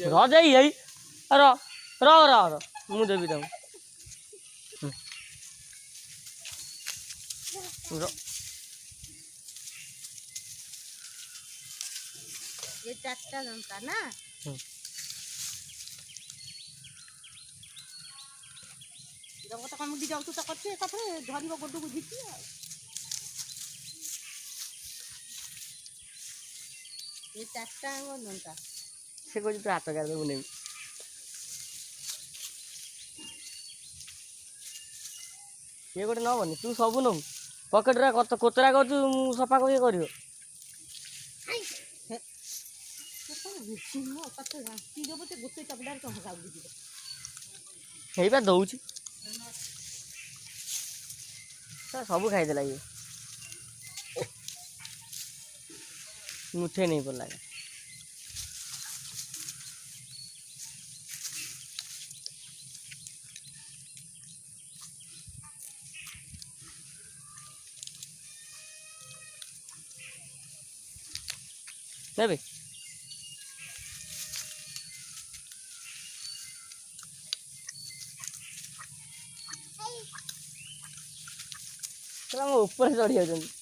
रजाई है र र र र मु देवी तुम ये चारटा लंका ना जगत कमिटी जाऊ तो करछे एकाथरे धरिब गोडू झिकी ये चारटा लंका से कहू तो हाथ कर मुझे ये गोटे नबनी तू सब नौ पकेट कोतरा कर सफा कर दौर सब खाईदेला ये मुठे नहीं पड़ा देवे ऊपर चढ़ी जाऊँ